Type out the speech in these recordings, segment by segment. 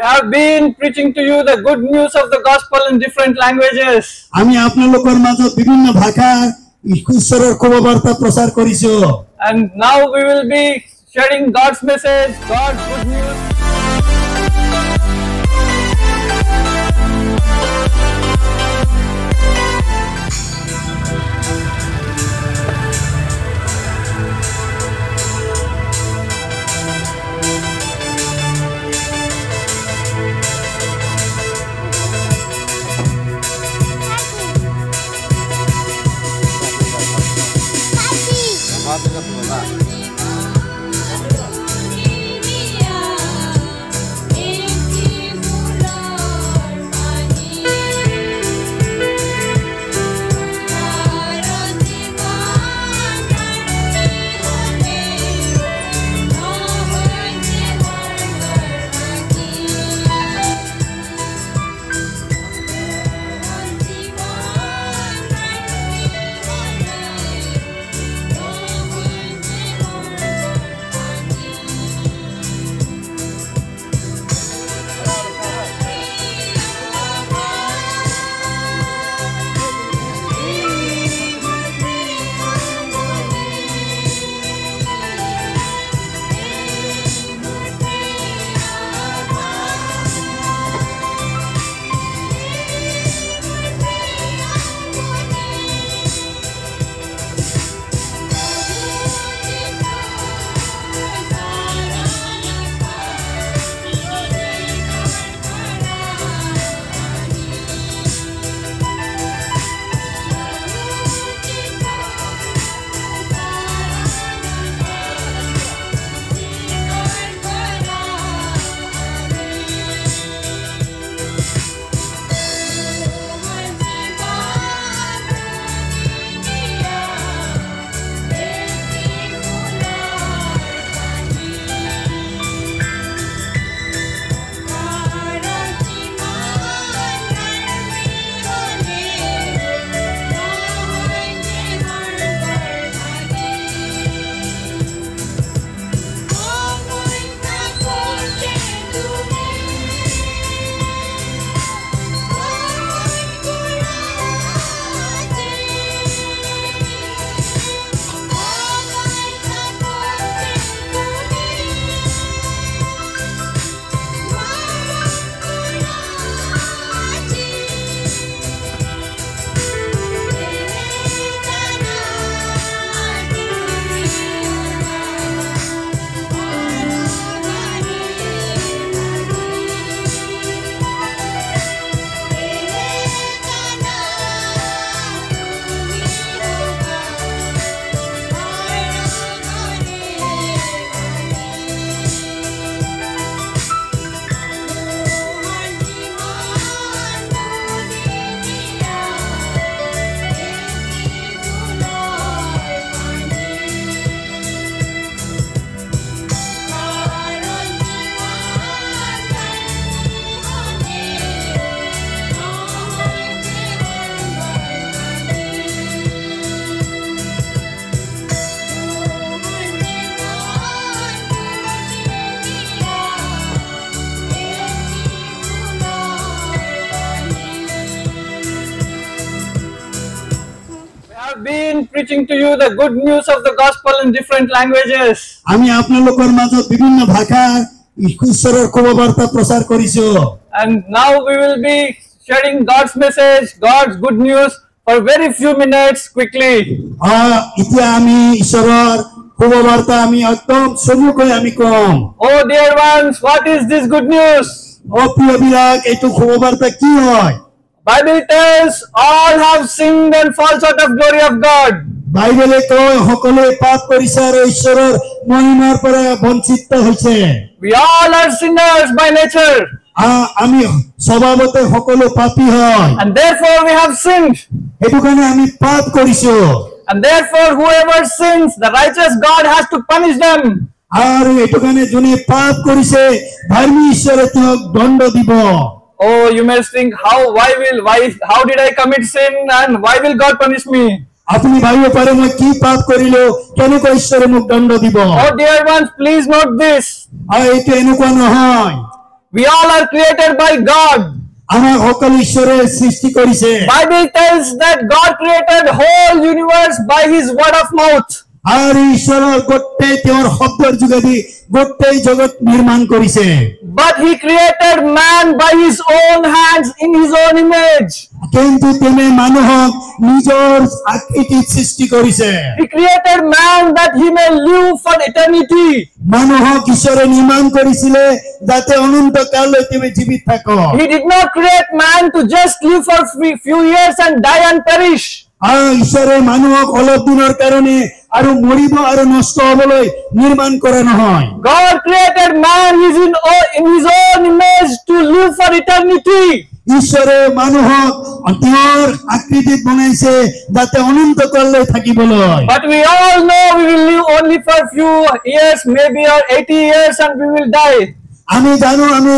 We have been preaching to you the good news of the gospel in different languages. আমি আপোনালোকৰ মাজত বিভিন্ন ভাষা ঈশ্বৰৰ খবৰবাৰ্তা প্ৰচাৰ কৰিছো। And now we will be sharing God's message, God's good news. Been preaching to you the good news of the gospel in different languages. আমি আপোনালোকৰ মাজত বিভিন্ন ভাষা ঈশ্বৰৰ খবৰবাৰ্তা প্ৰচাৰ কৰিছো। And now we will be sharing God's message, God's good news for very few minutes quickly. এতিয়া আমি ঈশ্বৰৰ খবৰবাৰ্তা আমি একদম চমুকৈ আমি কম। Oh dear ones, what is this good news? প্ৰিয় বিলাক, এইটো খবৰবাৰ্তা কি হয়? Bible tells all have sinned and fall short of glory of God. বাইবেলে কয় সকলোৱে পাপ কৰিছে আৰু ঈশ্বৰৰ মহিমাৰ পৰা বঞ্চিত হৈছে। We all are sinners by nature. আমি স্বভাৱতে সকলো পাপী হয়। And therefore we have sinned. এইটো কাৰণে আমি পাপ কৰিছো। And therefore whoever sins, the righteous God has to punish them. আৰু এইটো কাৰণে যোনে পাপ কৰিছে ধৰ্মী ঈশ্বৰে তেওঁক দণ্ড দিব। Oh, you may think, how did I commit sin and why will God punish me? আপনি ভাবিব পারে মই কি পাপ করিলো, কেন ঈশ্বরে মোক দণ্ড দিব? Oh dear ones, please note this. এইটা এনেকুৱা নহয়। We all are created by God. আমাৰ সকলো ঈশ্বৰে সৃষ্টি কৰিছে Bible tells that God created whole universe by His word of mouth. আৰু ঈশ্বৰৰ গোটেই তেওঁৰ শব্দৰ যোগেদি গোটেই জগত নিৰ্মাণ কৰিছে But He created man by His own hands in His own image. কিন্তু তিনি মানুহক নিজৰ আকৃতিত সৃষ্টি কৰিছে He created man that he may live for eternity. মানুহক ঈশ্বৰে নিৰ্মাণ কৰিছিলে যাতে অনন্ত কাললৈ তুমি জীৱিত থাকো He did not create man to just live for few years and die and perish. ঈশ্বৰে মানুহক অলপ দিনৰ কাৰণে আৰু মৰিব আৰু নষ্ট হ'বলৈ নিৰ্মাণ কৰা নহয় God created man in His own image to live for eternity. ঈশ্বৰে মানুহক তেওঁৰ আকৃতিত বনাইছে যাতে অনন্ত কাললৈ থাকিবলৈ But we all know we will live only for few years, maybe or 80 years, and we will die. আমি জানো আমি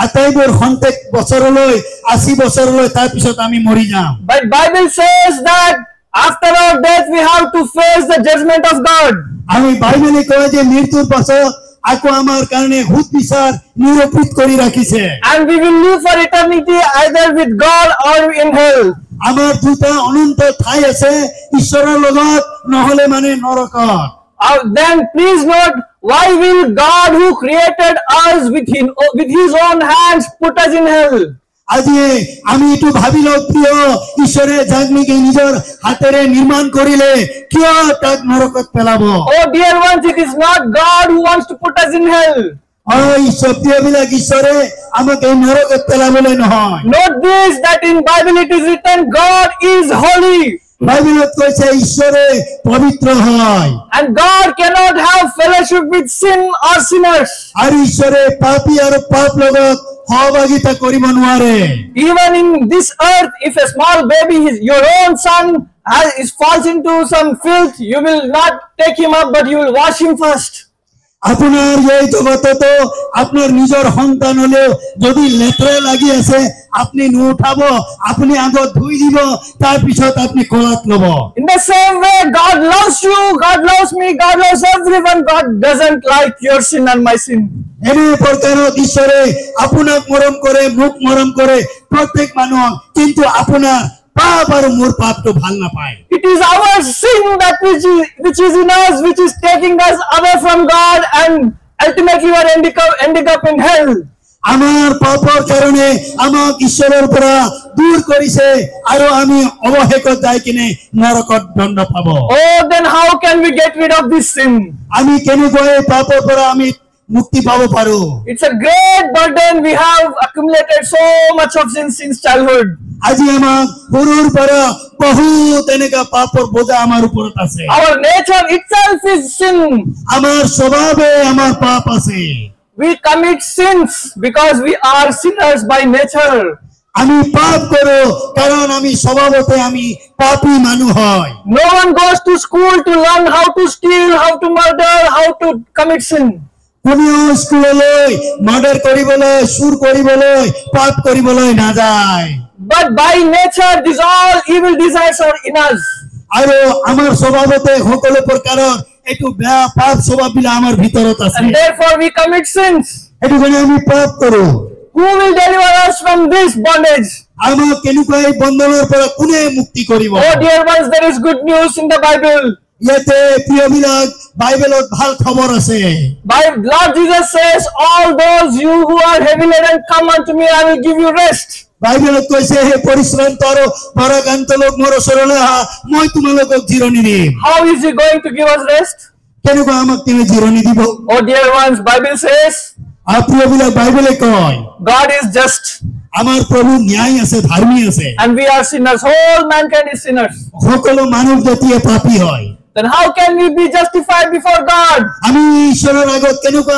আটাইবোৰ খন্তেক বছৰলৈ 80 বছৰলৈ তাৰ পিছত আমি মৰি যাম But Bible says that after our death we have to face the judgment of God. আমি বাইবেলে কয় যে মৃত্যুৰ পাছত আকৌ আমাৰ কাৰণে হুত বিচাৰ নিৰূপিত কৰি ৰাখিছে And we will live for eternity either with God or in hell. আমাৰ দুটা অনন্ত ঠাই আছে ঈশ্বৰৰ লগত নহলে মানে নৰকত Then please note, why will God who created us with His own hands put us in hell? আজি আমি এটো ভাবিলো প্ৰিয় ঈশ্বৰে যাক নেকি নিজৰ হাতেৰে নিৰ্মাণ কৰিলে কিয় তাক নৰকত পেলাব Oh dear ones, it is not God who wants to put us in hell. ঈশ্বৰ প্ৰিয়বিলাক ঈশ্বৰে আমাক এই নৰকত পেলাবলৈ নহয় Note this, that in Bible it is written, God is holy. বাইবেলত কৈছে ঈশ্বৰে পবিত্ৰ হয় And God cannot have fellowship with sin or sinners. আৰু ঈশ্বৰে পাপী আৰু পাপ লগত সহভাগিতা কৰিব নোৱাৰে Even in this earth, if a small baby, your own son, falls into some filth, you will not take him up, but you will wash him first. আপোনাৰ এই জগততো আপোনাৰ নিজৰ সন্তান হলেও যদি লেতেৰা লাগি আছে আপনি নুঠাব আপনি আগত ধুই দিব তাৰ পিছত আপনি কোলাত লব In the same way, God loves you, God loves me, God loves everyone. God doesn't like your sin and my sin. এনে প্ৰকাৰত ঈশ্বৰে আপোনাক মৰম কৰে মোক মৰম কৰে প্ৰত্যেক মানুহক কিন্তু আপোনাৰ পাপ আৰু মোৰ পাপটো ভাল নাপায় It is our sin that which is in us, which is taking us away from God, and ultimately we are ending up in hell. আমাৰ পাপৰ কাৰণে আমাক ঈশ্বৰৰ পৰা দূৰ কৰিছে আৰু আমি অৱশেষত যাই কিনে নৰকত দণ্ড পাব Oh, then how can we get rid of this sin? আমি কেনেকৈ পাপৰ পৰা আমি মুক্তি পাব পাৰো It's a great burden. We have accumulated so much of sin since childhood. আজি আমাক সৰুৰ পৰা বহুত এনেকা পাপৰ বোজা আমাৰ ওপৰত আছে Our nature itself is sin. আমাৰ স্বভাৱে আমাৰ পাপ আছে We commit sins because we are sinners by nature. আমি পাপ কৰো কাৰণ আমি স্বভাৱতে আমি পাপী মানুহ হয় No one goes to school to learn how to steal, how to murder, how to commit sin. কোনেও স্কুললৈ মাৰ্ডাৰ কৰিবলৈ চুৰ কৰিবলৈ পাপ কৰিবলৈ নাযায় But by nature, these all evil desires are in us. আৰু আমাৰ স্বভাৱতে সকলো প্ৰকাৰৰ এটো বেয়া পাপ স্বভাৱবিলাক আমাৰ ভিতৰত আছে And therefore we commit sins. এটো কাৰণে আমি পাপ কৰো Who will deliver us from this bondage? আমাক কেনেকুৱা এই বন্ধনৰ পৰা কোনে মুক্তি কৰিব Oh dear ones, there is good news in the Bible. ইয়াতে প্ৰিয়বিলাক বাইবেলত ভাল খবৰ আছে Lord Jesus says, all those you who are heavy laden, come unto me, I will give you rest. বাইবেলত কৈছে হে পৰিশ্ৰান্ত আৰু ভাৰাক্ৰান্ত লোক মোৰ ওচৰলৈ আহা মই তোমালোকক জিৰণি দিম How is He going to give us rest? কেনেকুৱা আমাক তিনি জিৰণি দিব Oh dear ones, Bible says, প্ৰিয়বিলাক বাইবেলে কয় God is just. আমাৰ প্ৰভু ন্যায় আছে ধাৰ্মী আছে And we are sinners. Whole mankind is sinners. সকলো মানৱ জাতিয়ে পাপী হয় Then how can we be justified before God? আমি ঈশ্বৰৰ আগত কেনেকুৱা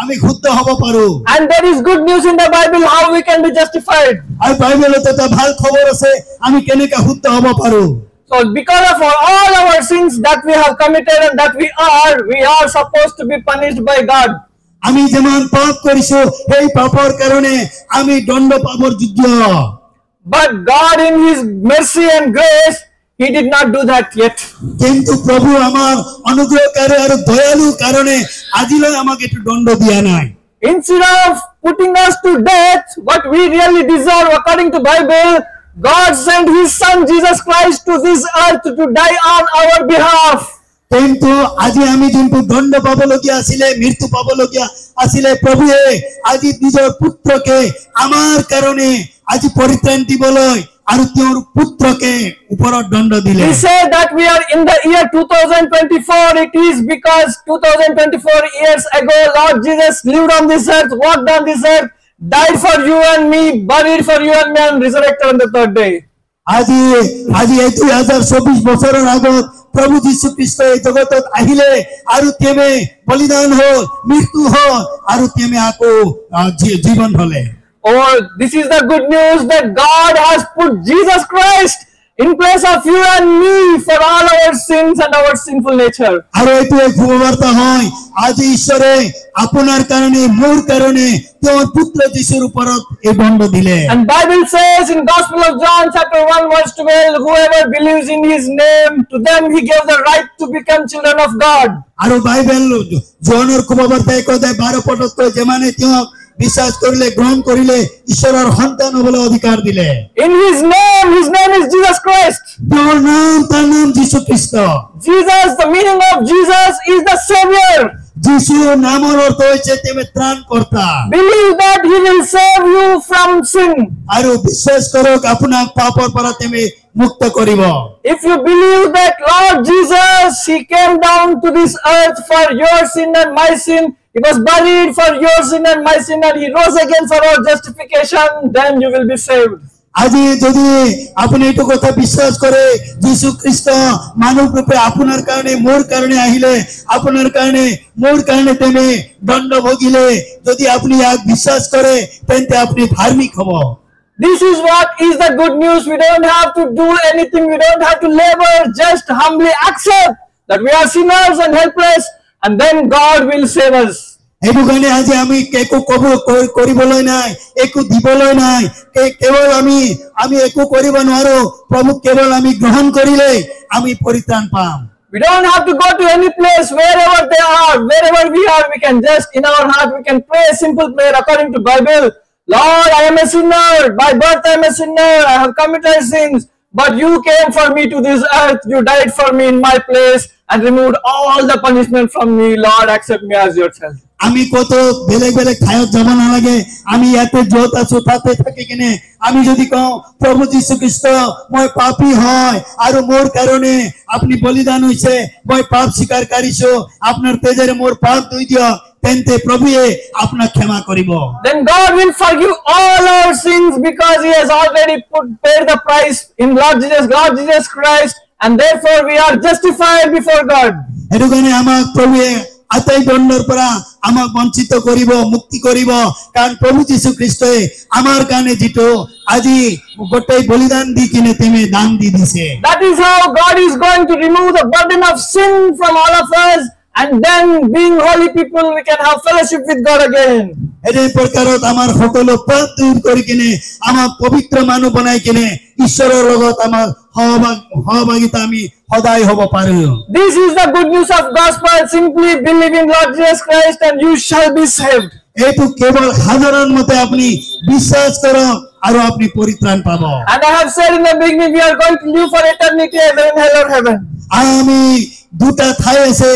আমি শুদ্ধ হ'ব পাৰো And there is good news in the Bible how we can be justified. আৰু বাইবেলত এটা ভাল খবৰ আছে আমি কেনেকৈ শুদ্ধ হ'ব পাৰো So because of all our sins that we have committed and that we are supposed to be punished by God. আমি যেমন পাপ কৰিছো সেই পাপৰ কাৰণে আমি দণ্ড পাবৰ যোগ্য But God in His mercy and grace, He did not do that yet. কিন্তু প্ৰভু আমাৰ অনুগ্ৰহকাৰী আৰু দয়ালু কাৰণে আজিলৈ আমাক এটো দণ্ড দিয়া নাই Instead of putting us to death, what we really deserve according to Bible, God sent His Son Jesus Christ to this earth to die on our behalf. কিন্তু আজি আমি যোনটো দণ্ড পাবলগীয়া আছিলে, মৃত্যু পাবলগীয়া আছিলে, প্ৰভুৱে আজি নিজৰ পুত্ৰকে আমাৰ কাৰণে আজি পৰিত্ৰাণ দিবলৈ আৰু তেওঁৰ পুত্ৰকে ওপৰত দণ্ড দিলে। He said that we are in the year 2024. It is because 2024 years ago Lord Jesus lived on this earth, walked on this earth, died for you and me, buried for you and me, and resurrected on the third day. আজি আজি এই 2024 বছৰৰ আগত প্ৰভু যীশু খ্ৰীষ্ট এই জগতত আহিলে আৰু তেমে বলিদান হ'ল, মৃত্যু হ'ল আৰু তেমে আকৌ জীৱন হলে। Or this is the good news that God has put Jesus Christ in place of you and me for all our sins and our sinful nature. আৰু এইটো এক শুভবাৰ্তা হয়, আজি ঈশ্বৰে আপোনাৰ কাৰণে মোৰ কাৰণে তেওঁৰ পুত্ৰ যীশুৰ ওপৰত এই দণ্ড দিলে। And Bible says in Gospel of John chapter 1 verse 12, whoever believes in His name, to them He gave the right to become children of God. আৰু বাইবেল জোৱানৰ শুভবাৰ্তা 1:12 পদত কয়, যেমানে তেওঁক বিশ্বাস কৰিলে, গ্ৰহণ কৰিলে, ঈশ্বৰৰ সন্তান হ'বলৈ অধিকাৰ দিলে। In His name is Jesus Christ. তেওঁৰ নাম, তাৰ নাম যীশু Christ. Jesus, the meaning of Jesus is the Savior. যীশুৰ নামৰ অৰ্থ হৈছে তেমে ত্ৰাণকৰ্তা। Believe that He will save you from sin. আৰু বিশ্বাস কৰক আপোনাক পাপৰ পৰা তেমে মুক্ত কৰিব। If you believe that Lord Jesus, He came down to this earth for your sin and my sin, He was buried for your sin and my sin, and He rose again for our justification, then you will be saved. আজি যদি আপুনি এইটো কথা বিশ্বাস কৰে, যীশু খ্ৰীষ্ট মানৱ ৰূপে আপোনাৰ কাৰণে মোৰ কাৰণে আহিলে, আপোনাৰ কাৰণে মোৰ কাৰণে তেমে দণ্ড ভোগিলে, যদি আপুনি ইয়াক বিশ্বাস কৰে তেন্তে আপুনি ধাৰ্মিক হ'ব। This is what is the good news. We don't have to do anything. We don't have to labor. Just humbly accept that we are sinners and helpless, and then God will save us. এইটো কাৰণে আজি আমি একো কৰিবলৈ নাই, একো দিবলৈ নাই, কেৱল আমি একো কৰিব নোৱাৰো, প্ৰভু কেৱল আমি গ্ৰহণ কৰিলে আমি পৰিত্ৰাণ পাম। We don't have to go to any place. Wherever they are, wherever we are, we can just in our heart we can pray a simple prayer according to Bible. Lord, I am a sinner. By birth I am a sinner. I have committed sins. But you came for me to this earth. You died for me in my place and removed all the punishment from me. Lord, accept me as your child. আমি কত বেলেগ বেলেগ ঠাইত যাব নালাগে, আমি ইয়াতে য'ত আছো তাতে থাকি কিনে আমি যদি কওঁ প্ৰভু যীশু খ্ৰীষ্ট মই পাপী হয় আৰু মোৰ কাৰণে আপুনি বলিদান হৈছে, মই পাপ স্বীকাৰ কৰিছো, আপোনাৰ তেজেৰে মোৰ পাপ ধুই দিয়ক, তেন্তে প্ৰভুৱে আপোনাক ক্ষমা কৰিব। Then God will forgive all our sins because He has already paid the price in Lord Jesus Christ, and therefore we are justified before God. সেইটো কাৰণে আমাক প্ৰভুৱে আটাই দণ্ডৰ পৰা আমাক বঞ্চিত কৰিব, মুক্তি কৰিব, কাৰণ প্ৰভু যীশু খ্ৰীষ্টই আমাৰ কাৰণে যিটো আজি গোটেই বলিদান দি কিনে তেমে দান দি দিছে। That is how God is going to remove the burden of sin from all of us, and then being holy people we can have fellowship with God again. এই প্ৰকাৰত আমাৰ সকলো পাপ দূৰ কৰি কিনে আমাক পবিত্ৰ মানুহ বনাই কিনে ঈশ্বৰৰ লগত আমাৰ সহভাগিতা আমি সদায় হ'ব পাৰো। This is the good news of gospel. Simply believe in Lord Jesus Christ and you shall be saved. এইটো কেৱল সাধাৰণ মতে আপুনি বিশ্বাস কৰক আৰু আপুনি পৰিত্ৰাণ পাব। And I have said in the beginning, we are going to live for eternity either in hell or heaven. আমি দুটা ঠাই আছে,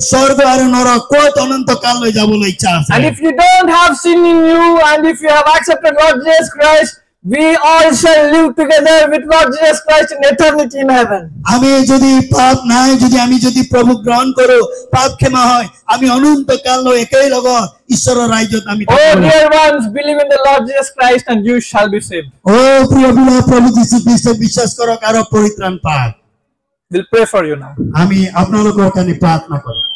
স্বৰ্গ আৰু নৰক, ক'ত অনন্ত কাললৈ যাবলৈ ইচ্ছা আছে। And if you don't have sin in you, and if you have accepted Lord Jesus Christ, we all shall live together with Lord Jesus Christ in eternity in heaven. আমি যদি পাপ নাই, আমি যদি প্ৰভু গ্ৰহণ কৰো, পাপ ক্ষমা হয়, আমি অনন্ত কাললৈ একেই লগত ঈশ্বৰৰ ৰাজ্যত আমি থাকিম। Oh dear ones, believe in the Lord Jesus Christ and you shall be saved. প্ৰিয় বিলাক, প্ৰভু যীশু খ্ৰীষ্টক বিশ্বাস কৰক আৰু পৰিত্ৰাণ পাওক। We'll pray for you now. আমি আপোনালোকৰ কাৰণে প্ৰাৰ্থনা কৰিম।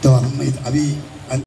तो हम अभी